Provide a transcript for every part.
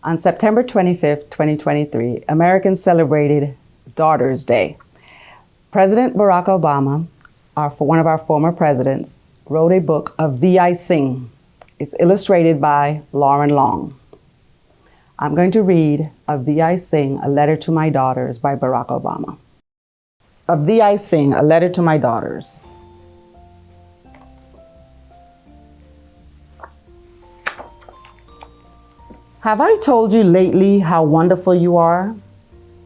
On September 25th, 2023, Americans celebrated Daughters Day. President Barack Obama, one of our former presidents, wrote a book of Thee I Sing. It's illustrated by Lauren Long. I'm going to read Of Thee I Sing, A Letter to My Daughters by Barack Obama. Of Thee I Sing, A Letter to My Daughters. Have I told you lately how wonderful you are?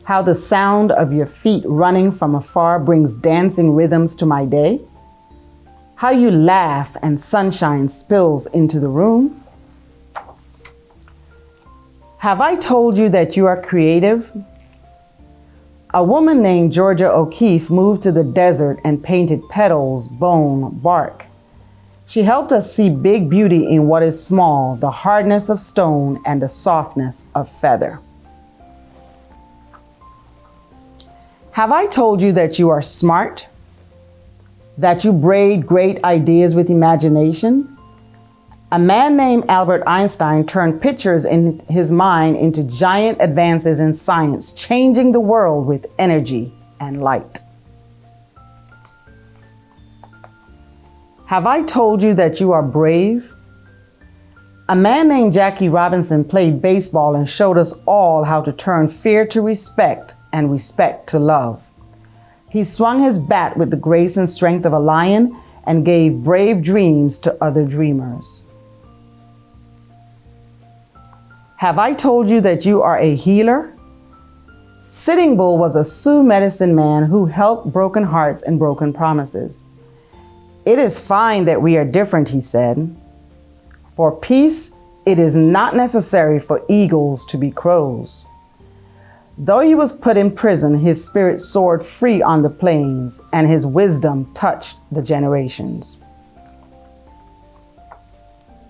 How the sound of your feet running from afar brings dancing rhythms to my day? How you laugh and sunshine spills into the room? Have I told you that you are creative? A woman named Georgia O'Keeffe moved to the desert and painted petals, bone, bark. She helped us see big beauty in what is small, the hardness of stone and the softness of feather. Have I told you that you are smart? That you braid great ideas with imagination? A man named Albert Einstein turned pictures in his mind into giant advances in science, changing the world with energy and light. Have I told you that you are brave? A man named Jackie Robinson played baseball and showed us all how to turn fear to respect and respect to love. He swung his bat with the grace and strength of a lion and gave brave dreams to other dreamers. Have I told you that you are a healer? Sitting Bull was a Sioux medicine man who helped broken hearts and broken promises. It is fine that we are different, he said. For peace, it is not necessary for eagles to be crows. Though he was put in prison, his spirit soared free on the plains, and his wisdom touched the generations.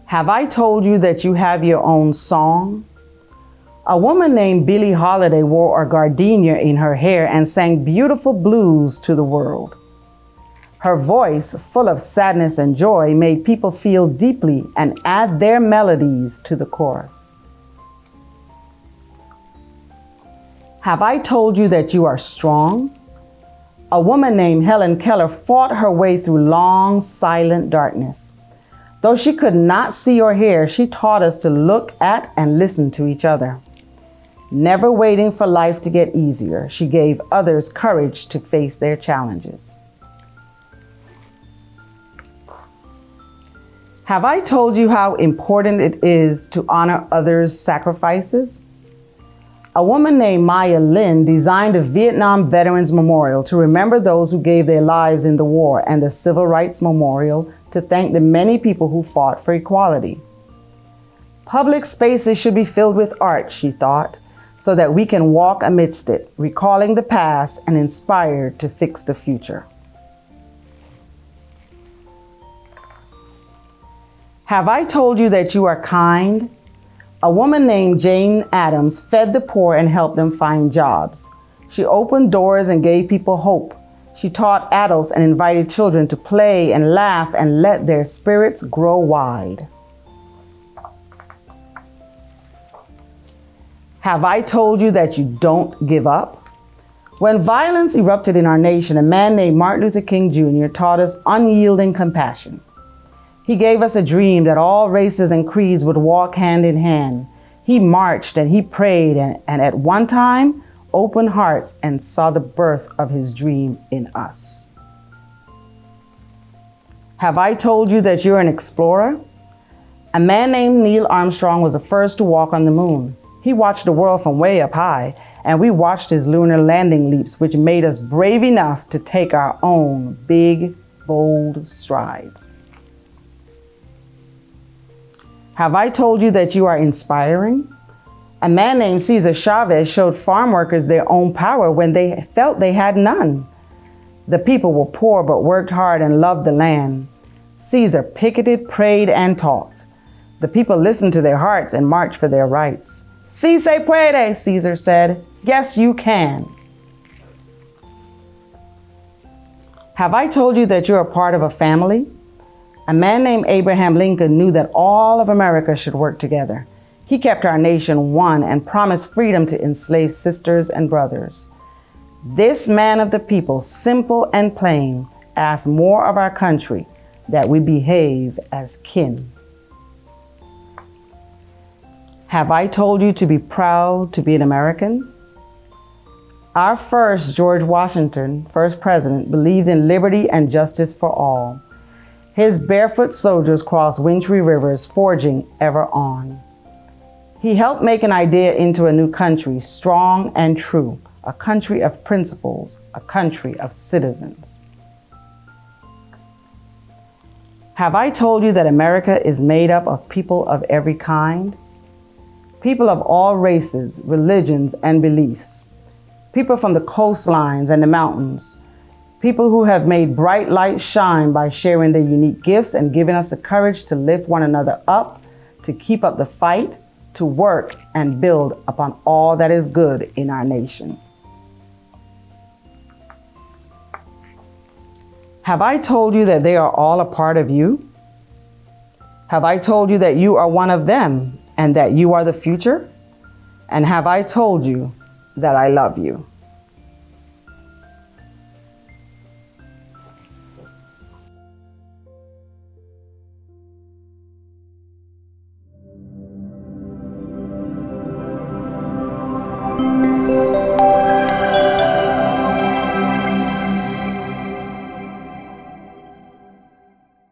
Have I told you that you have your own song? A woman named Billie Holiday wore a gardenia in her hair and sang beautiful blues to the world. Her voice, full of sadness and joy, made people feel deeply and add their melodies to the chorus. Have I told you that you are strong? A woman named Helen Keller fought her way through long, silent darkness. Though she could not see or hear, she taught us to look at and listen to each other. Never waiting for life to get easier, she gave others courage to face their challenges. Have I told you how important it is to honor others' sacrifices? A woman named Maya Lin designed a Vietnam Veterans Memorial to remember those who gave their lives in the war, and the Civil Rights Memorial to thank the many people who fought for equality. Public spaces should be filled with art, she thought, so that we can walk amidst it, recalling the past and inspired to fix the future. Have I told you that you are kind? A woman named Jane Addams fed the poor and helped them find jobs. She opened doors and gave people hope. She taught adults and invited children to play and laugh and let their spirits grow wide. Have I told you that you don't give up? When violence erupted in our nation, a man named Martin Luther King Jr. taught us unyielding compassion. He gave us a dream that all races and creeds would walk hand in hand. He marched and he prayed and at one time opened hearts and saw the birth of his dream in us. Have I told you that you're an explorer? A man named Neil Armstrong was the first to walk on the moon. He watched the world from way up high, and we watched his lunar landing leaps, which made us brave enough to take our own big, bold strides. Have I told you that you are inspiring? A man named Cesar Chavez showed farm workers their own power when they felt they had none. The people were poor but worked hard and loved the land. Cesar picketed, prayed, and talked. The people listened to their hearts and marched for their rights. "Si se puede," Cesar said. "Yes, you can." Have I told you that you're a part of a family? A man named Abraham Lincoln knew that all of America should work together. He kept our nation one and promised freedom to enslaved sisters and brothers. This man of the people, simple and plain, asked more of our country, that we behave as kin. Have I told you to be proud to be an American? Our first George Washington, first president, believed in liberty and justice for all. His barefoot soldiers crossed wintry rivers, forging ever on. He helped make an idea into a new country, strong and true, a country of principles, a country of citizens. Have I told you that America is made up of people of every kind? People of all races, religions, and beliefs. People from the coastlines and the mountains. People who have made bright light shine by sharing their unique gifts and giving us the courage to lift one another up, to keep up the fight, to work and build upon all that is good in our nation. Have I told you that they are all a part of you? Have I told you that you are one of them and that you are the future? And have I told you that I love you?